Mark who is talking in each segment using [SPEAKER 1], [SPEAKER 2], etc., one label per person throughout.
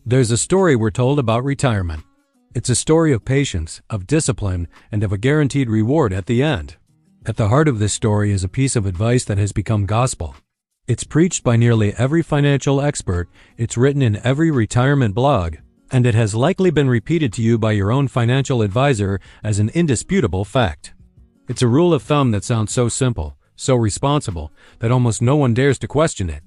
[SPEAKER 1] There's a story we're told about retirement. It's a story of patience, of discipline, and of a guaranteed reward at the end. At the heart of this story is a piece of advice that has become gospel. It's preached by nearly every financial expert, it's written in every retirement blog, and it has likely been repeated to you by your own financial advisor as an indisputable fact. It's a rule of thumb that sounds so simple, so responsible, that almost no one dares to question it.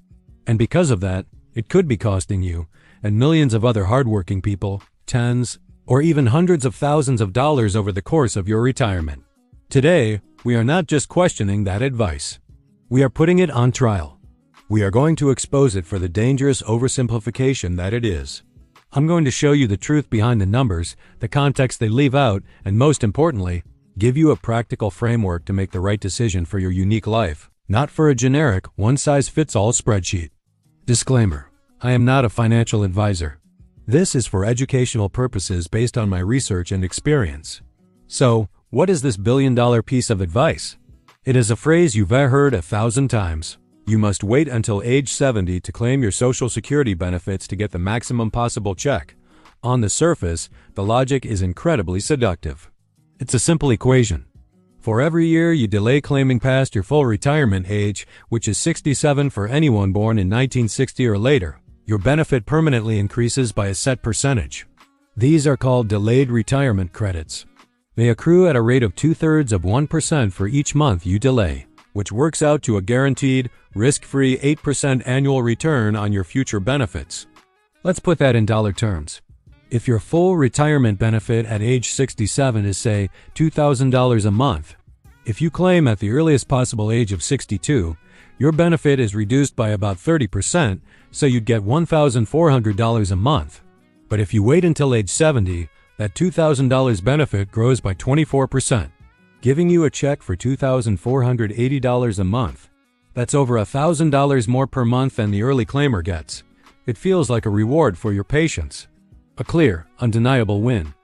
[SPEAKER 1] And because of that, it could be costing you, and millions of other hardworking people, tens, or even hundreds of thousands of dollars over the course of your retirement. Today, we are not just questioning that advice. We are putting it on trial. We are going to expose it for the dangerous oversimplification that it is. I'm going to show you the truth behind the numbers, the context they leave out, and most importantly, give you a practical framework to make the right decision for your unique life, not for a generic, one-size-fits-all spreadsheet. Disclaimer: I am not a financial advisor. This is for educational purposes based on my research and experience. So, what is this billion-dollar piece of advice? It is a phrase you've heard 1,000 times. You must wait until age 70 to claim your Social Security benefits to get the maximum possible check. On the surface, the logic is incredibly seductive. It's a simple equation. For every year you delay claiming past your full retirement age, which is 67 for anyone born in 1960 or later, your benefit permanently increases by a set percentage. These are called delayed retirement credits. They accrue at a rate of 0.2% for each month you delay, which works out to a guaranteed, risk-free 8% annual return on your future benefits. Let's put that in dollar terms. If your full retirement benefit at age 67 is, say, $2,000 a month, if you claim at the earliest possible age of 62, your benefit is reduced by about 30%, so you'd get $1,400 a month. But if you wait until age 70, that $2,000 benefit grows by 24%, giving you a check for $2,480 a month. That's over $1,000 more per month than the early claimer gets. It feels like a reward for your patience. A clear, undeniable win.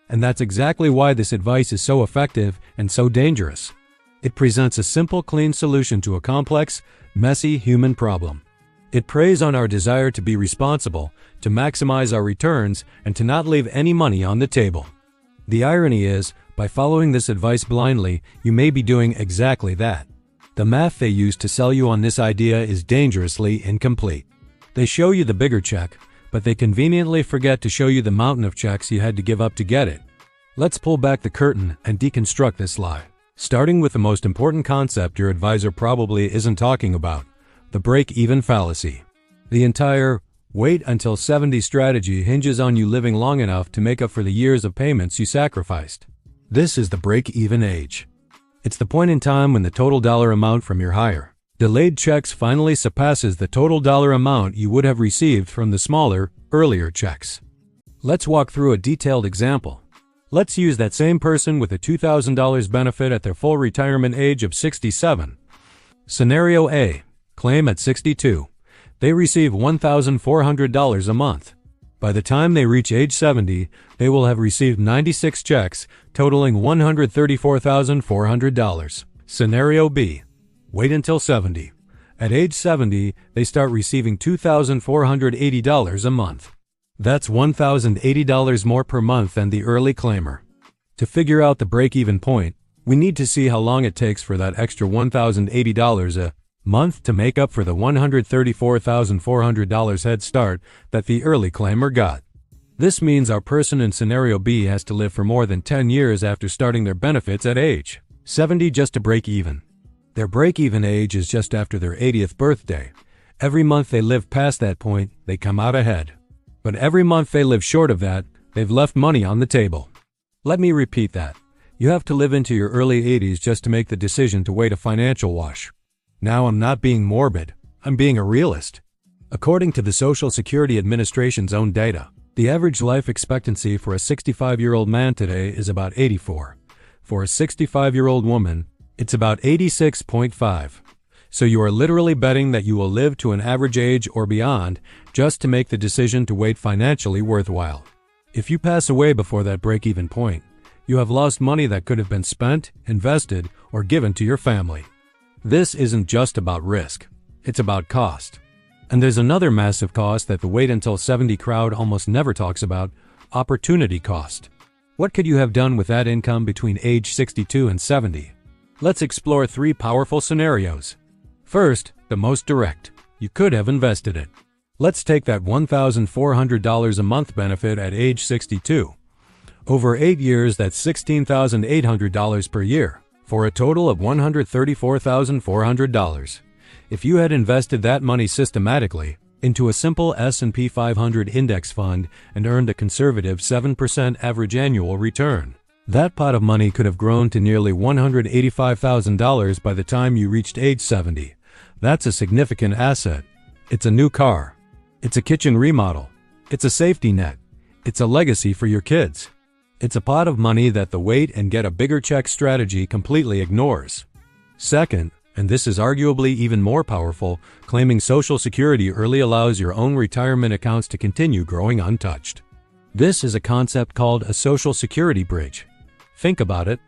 [SPEAKER 1] And that's exactly why this advice is so effective and so dangerous. It presents a simple, clean solution to a complex, messy human problem. It preys on our desire to be responsible, to maximize our returns, and to not leave any money on the table. The irony is, by following this advice blindly, you may be doing exactly that. The math they use to sell you on this idea is dangerously incomplete. They show you the bigger check, but they conveniently forget to show you the mountain of checks you had to give up to get it. Let's pull back the curtain and deconstruct this lie. Starting with the most important concept your advisor probably isn't talking about, the break-even fallacy. The entire wait until 70 strategy hinges on you living long enough to make up for the years of payments you sacrificed. This is the break-even age. It's the point in time when the total dollar amount from your higher, delayed checks finally surpasses the total dollar amount you would have received from the smaller, earlier checks. Let's walk through a detailed example. Let's use that same person with a $2,000 benefit at their full retirement age of 67. Scenario A. Claim at 62. They receive $1,400 a month. By the time they reach age 70, they will have received 96 checks totaling $134,400. Scenario B. Wait until 70. At age 70, they start receiving $2,480 a month. That's $1,080 more per month than the early claimer. To figure out the break-even point, we need to see how long it takes for that extra $1,080 a month to make up for the $134,400 head start that the early claimer got. This means our person in scenario B has to live for more than 10 years after starting their benefits at age 70 just to break even. Their break-even age is just after their 80th birthday. Every month they live past that point, they come out ahead. But every month they live short of that, they've left money on the table. Let me repeat that. You have to live into your early 80s just to make the decision to wait a financial wash. Now I'm not being morbid, I'm being a realist. According to the Social Security Administration's own data, the average life expectancy for a 65-year-old man today is about 84. For a 65-year-old woman, it's about 86.5. So you are literally betting that you will live to an average age or beyond just to make the decision to wait financially worthwhile. If you pass away before that break-even point, you have lost money that could have been spent, invested, or given to your family. This isn't just about risk. It's about cost. And there's another massive cost that the wait until 70 crowd almost never talks about: opportunity cost. What could you have done with that income between age 62 and 70? Let's explore 3 powerful scenarios. First, the most direct. You could have invested it. Let's take that $1,400 a month benefit at age 62. Over 8 years, that's $16,800 per year, for a total of $134,400. If you had invested that money systematically into a simple S&P 500 index fund and earned a conservative 7% average annual return, that pot of money could have grown to nearly $185,000 by the time you reached age 70. That's a significant asset. It's a new car. It's a kitchen remodel. It's a safety net. It's a legacy for your kids. It's a pot of money that the wait and get a bigger check strategy completely ignores. Second, and this is arguably even more powerful, claiming Social Security early allows your own retirement accounts to continue growing untouched. This is a concept called a Social Security bridge. Think about it.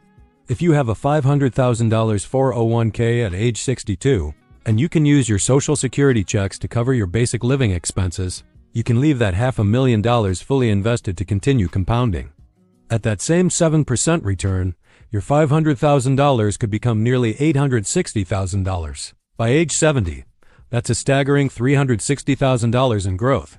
[SPEAKER 1] If you have a $500,000 401k at age 62, and you can use your Social Security checks to cover your basic living expenses, you can leave that $500,000 fully invested to continue compounding. At that same 7% return, your $500,000 could become nearly $860,000. By age 70, that's a staggering $360,000 in growth.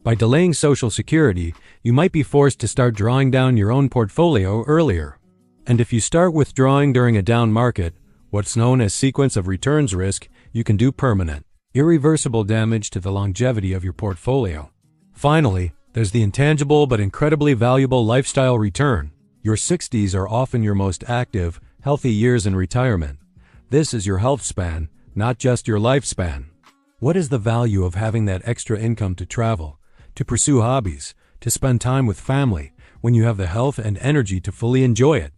[SPEAKER 1] By delaying Social Security, you might be forced to start drawing down your own portfolio earlier. And if you start withdrawing during a down market, what's known as sequence of returns risk, you can do permanent, irreversible damage to the longevity of your portfolio. Finally, there's the intangible but incredibly valuable lifestyle return. Your 60s are often your most active, healthy years in retirement. This is your health span, not just your lifespan. What is the value of having that extra income to travel, to pursue hobbies, to spend time with family, when you have the health and energy to fully enjoy it?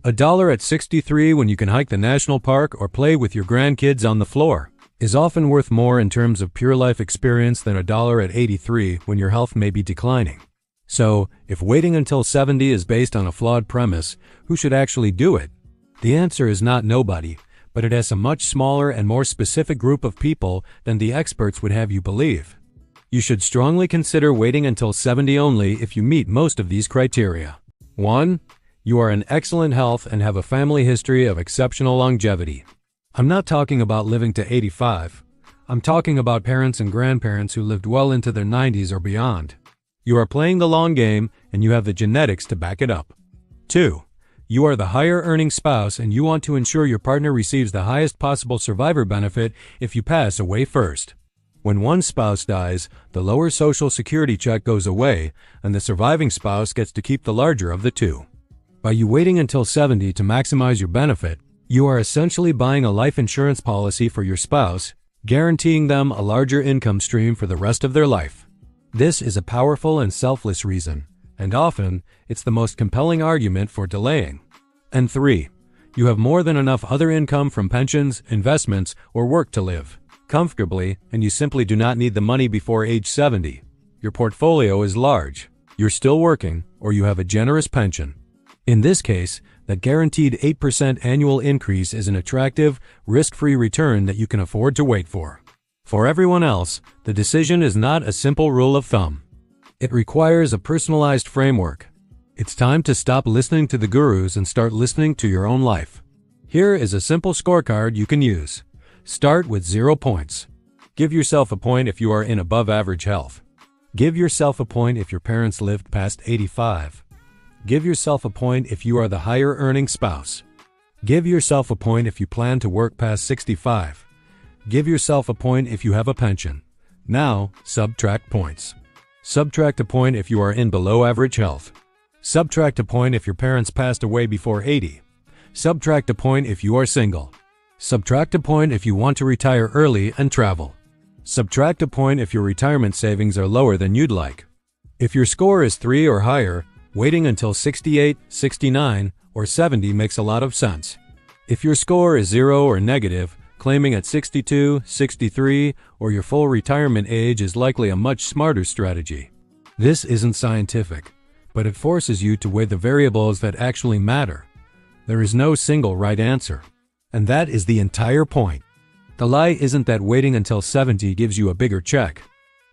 [SPEAKER 1] $1 at 63 when you can hike the national park or play with your grandkids on the floor is often worth more in terms of pure life experience than $1 at 83 when your health may be declining. So, if waiting until 70 is based on a flawed premise, who should actually do it? The answer is not nobody, but it has a much smaller and more specific group of people than the experts would have you believe. You should strongly consider waiting until 70 only if you meet most of these criteria. 1. You are in excellent health and have a family history of exceptional longevity. I'm not talking about living to 85. I'm talking about parents and grandparents who lived well into their 90s or beyond. You are playing the long game and you have the genetics to back it up. 2. You are the higher earning spouse and you want to ensure your partner receives the highest possible survivor benefit if you pass away first. When one spouse dies, the lower Social Security check goes away and the surviving spouse gets to keep the larger of the two. By you waiting until 70 to maximize your benefit, you are essentially buying a life insurance policy for your spouse, guaranteeing them a larger income stream for the rest of their life. This is a powerful and selfless reason, and often it's the most compelling argument for delaying. And 3. You have more than enough other income from pensions, investments, or work to live comfortably, and you simply do not need the money before age 70. Your portfolio is large, you're still working, or you have a generous pension. In this case, that guaranteed 8% annual increase is an attractive, risk-free return that you can afford to wait for. For everyone else, the decision is not a simple rule of thumb. It requires a personalized framework. It's time to stop listening to the gurus and start listening to your own life. Here is a simple scorecard you can use. Start with 0 points. Give yourself a point if you are in above average health. Give yourself a point if your parents lived past 85. Give yourself a point if you are the higher earning spouse. Give yourself a point if you plan to work past 65. Give yourself a point if you have a pension. Now, subtract points. Subtract a point if you are in below average health. Subtract a point if your parents passed away before 80. Subtract a point if you are single. Subtract a point if you want to retire early and travel. Subtract a point if your retirement savings are lower than you'd like. If your score is 3 or higher, waiting until 68, 69, or 70 makes a lot of sense. If your score is 0 or negative, claiming at 62, 63, or your full retirement age is likely a much smarter strategy. This isn't scientific, but it forces you to weigh the variables that actually matter. There is no single right answer. And that is the entire point. The lie isn't that waiting until 70 gives you a bigger check.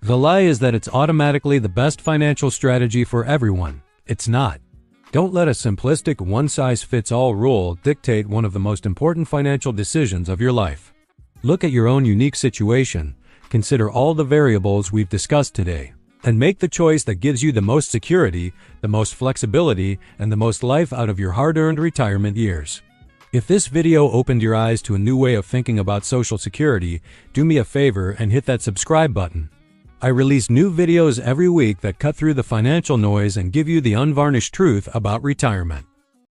[SPEAKER 1] The lie is that it's automatically the best financial strategy for everyone. It's not. Don't let a simplistic one-size-fits-all rule dictate one of the most important financial decisions of your life. Look at your own unique situation, consider all the variables we've discussed today, and make the choice that gives you the most security, the most flexibility, and the most life out of your hard-earned retirement years. If this video opened your eyes to a new way of thinking about Social Security, do me a favor and hit that subscribe button. I release new videos every week that cut through the financial noise and give you the unvarnished truth about retirement.